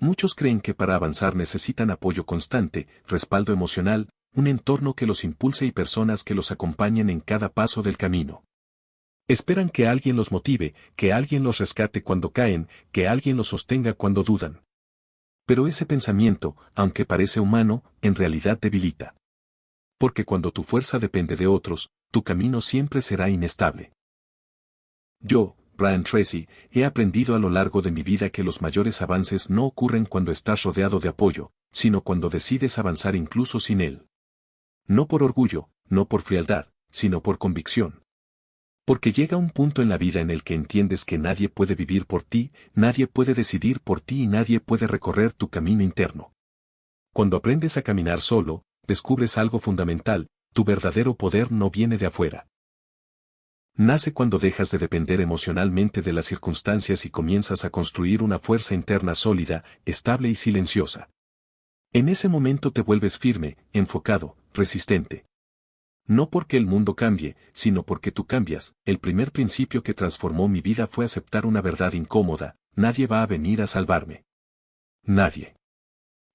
Muchos creen que para avanzar necesitan apoyo constante, respaldo emocional, un entorno que los impulse y personas que los acompañen en cada paso del camino. Esperan que alguien los motive, que alguien los rescate cuando caen, que alguien los sostenga cuando dudan. Pero ese pensamiento, aunque parece humano, en realidad debilita. Porque cuando tu fuerza depende de otros, tu camino siempre será inestable. Yo, Brian Tracy, he aprendido a lo largo de mi vida que los mayores avances no ocurren cuando estás rodeado de apoyo, sino cuando decides avanzar incluso sin él. No por orgullo, no por frialdad, sino por convicción. Porque llega un punto en la vida en el que entiendes que nadie puede vivir por ti, nadie puede decidir por ti y nadie puede recorrer tu camino interno. Cuando aprendes a caminar solo, descubres algo fundamental: tu verdadero poder no viene de afuera. Nace cuando dejas de depender emocionalmente de las circunstancias y comienzas a construir una fuerza interna sólida, estable y silenciosa. En ese momento te vuelves firme, enfocado, resistente. No porque el mundo cambie, sino porque tú cambias. El primer principio que transformó mi vida fue aceptar una verdad incómoda: nadie va a venir a salvarme. Nadie.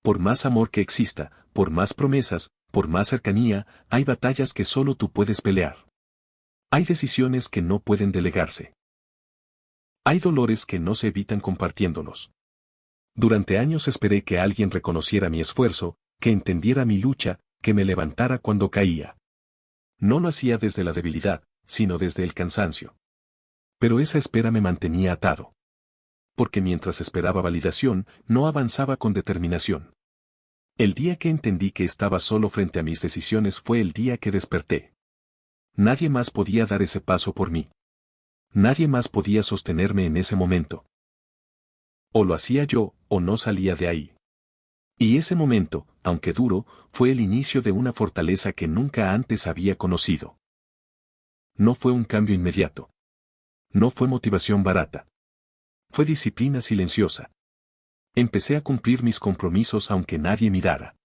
Por más amor que exista, por más promesas, por más cercanía, hay batallas que solo tú puedes pelear. Hay decisiones que no pueden delegarse. Hay dolores que no se evitan compartiéndolos. Durante años esperé que alguien reconociera mi esfuerzo, que entendiera mi lucha, que me levantara cuando caía. No lo hacía desde la debilidad, sino desde el cansancio. Pero esa espera me mantenía atado. Porque mientras esperaba validación, no avanzaba con determinación. El día que entendí que estaba solo frente a mis decisiones fue el día que desperté. Nadie más podía dar ese paso por mí. Nadie más podía sostenerme en ese momento. O lo hacía yo, o no salía de ahí. Y ese momento, aunque duro, fue el inicio de una fortaleza que nunca antes había conocido. No fue un cambio inmediato. No fue motivación barata. Fue disciplina silenciosa. Empecé a cumplir mis compromisos aunque nadie mirara.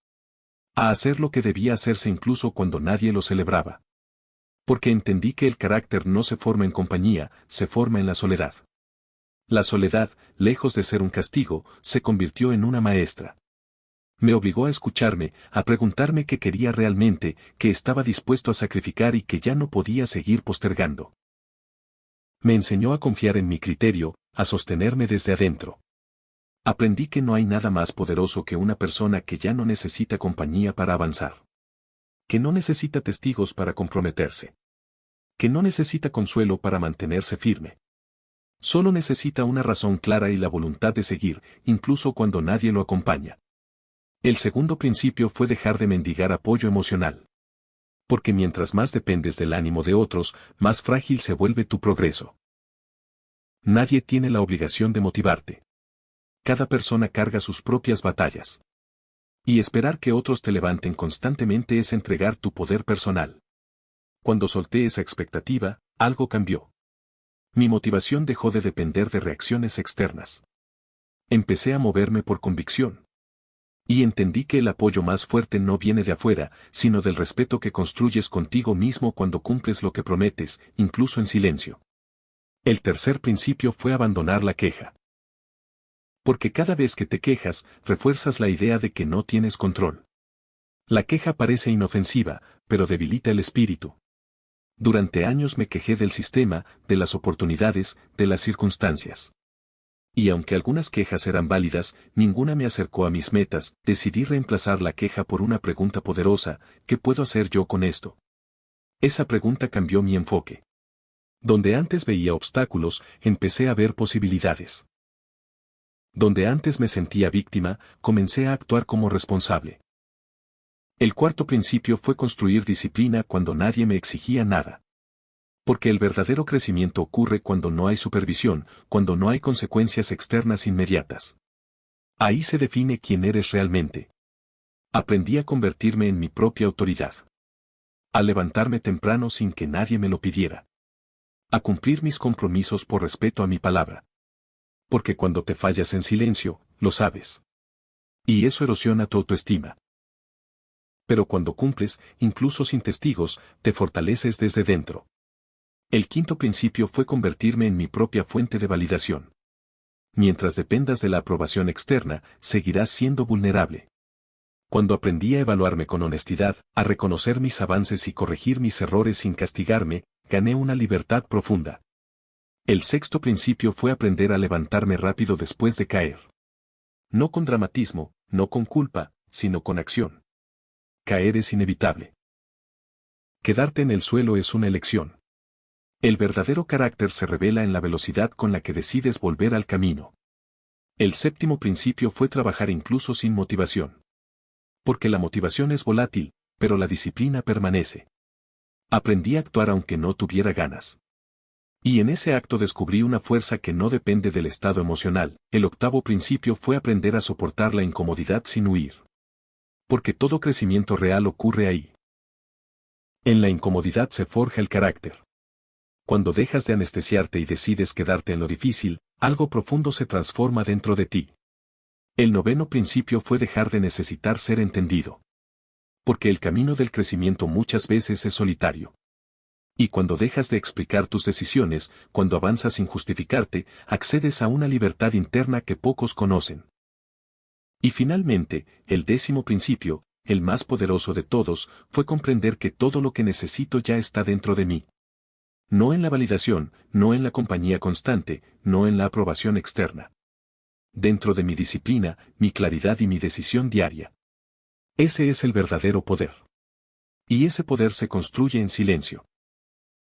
A hacer lo que debía hacerse incluso cuando nadie lo celebraba. Porque entendí que el carácter no se forma en compañía, se forma en la soledad. La soledad, lejos de ser un castigo, se convirtió en una maestra. Me obligó a escucharme, a preguntarme qué quería realmente, qué estaba dispuesto a sacrificar y que ya no podía seguir postergando. Me enseñó a confiar en mi criterio, a sostenerme desde adentro. Aprendí que no hay nada más poderoso que una persona que ya no necesita compañía para avanzar. Que no necesita testigos para comprometerse. Que no necesita consuelo para mantenerse firme. Solo necesita una razón clara y la voluntad de seguir, incluso cuando nadie lo acompaña. El segundo principio fue dejar de mendigar apoyo emocional. Porque mientras más dependes del ánimo de otros, más frágil se vuelve tu progreso. Nadie tiene la obligación de motivarte. Cada persona carga sus propias batallas. Y esperar que otros te levanten constantemente es entregar tu poder personal. Cuando solté esa expectativa, algo cambió. Mi motivación dejó de depender de reacciones externas. Empecé a moverme por convicción. Y entendí que el apoyo más fuerte no viene de afuera, sino del respeto que construyes contigo mismo cuando cumples lo que prometes, incluso en silencio. El tercer principio fue abandonar la queja. Porque cada vez que te quejas, refuerzas la idea de que no tienes control. La queja parece inofensiva, pero debilita el espíritu. Durante años me quejé del sistema, de las oportunidades, de las circunstancias. Y aunque algunas quejas eran válidas, ninguna me acercó a mis metas. Decidí reemplazar la queja por una pregunta poderosa: ¿qué puedo hacer yo con esto? Esa pregunta cambió mi enfoque. Donde antes veía obstáculos, empecé a ver posibilidades. Donde antes me sentía víctima, comencé a actuar como responsable. El cuarto principio fue construir disciplina cuando nadie me exigía nada. Porque el verdadero crecimiento ocurre cuando no hay supervisión, cuando no hay consecuencias externas inmediatas. Ahí se define quién eres realmente. Aprendí a convertirme en mi propia autoridad. A levantarme temprano sin que nadie me lo pidiera. A cumplir mis compromisos por respeto a mi palabra. Porque cuando te fallas en silencio, lo sabes. Y eso erosiona tu autoestima. Pero cuando cumples, incluso sin testigos, te fortaleces desde dentro. El quinto principio fue convertirme en mi propia fuente de validación. mientras dependas de la aprobación externa, seguirás siendo vulnerable. Cuando aprendí a evaluarme con honestidad, a reconocer mis avances y corregir mis errores sin castigarme, gané una libertad profunda. El sexto principio fue aprender a levantarme rápido después de caer. No con dramatismo, no con culpa, sino con acción. Caer es inevitable. Quedarte en el suelo es una elección. El verdadero carácter se revela en la velocidad con la que decides volver al camino. El séptimo principio fue trabajar incluso sin motivación. Porque la motivación es volátil, pero la disciplina permanece. Aprendí a actuar aunque no tuviera ganas. Y en ese acto descubrí una fuerza que no depende del estado emocional. El octavo principio fue aprender a soportar la incomodidad sin huir. Porque todo crecimiento real ocurre ahí. En la incomodidad se forja el carácter. Cuando dejas de anestesiarte y decides quedarte en lo difícil, algo profundo se transforma dentro de ti. El noveno principio fue dejar de necesitar ser entendido. Porque el camino del crecimiento muchas veces es solitario. Y cuando dejas de explicar tus decisiones, cuando avanzas sin justificarte, accedes a una libertad interna que pocos conocen. Y finalmente, el décimo principio, el más poderoso de todos, fue comprender que todo lo que necesito ya está dentro de mí. No en la validación, no en la compañía constante, no en la aprobación externa. Dentro de mi disciplina, mi claridad y mi decisión diaria. Ese es el verdadero poder. Y ese poder se construye en silencio.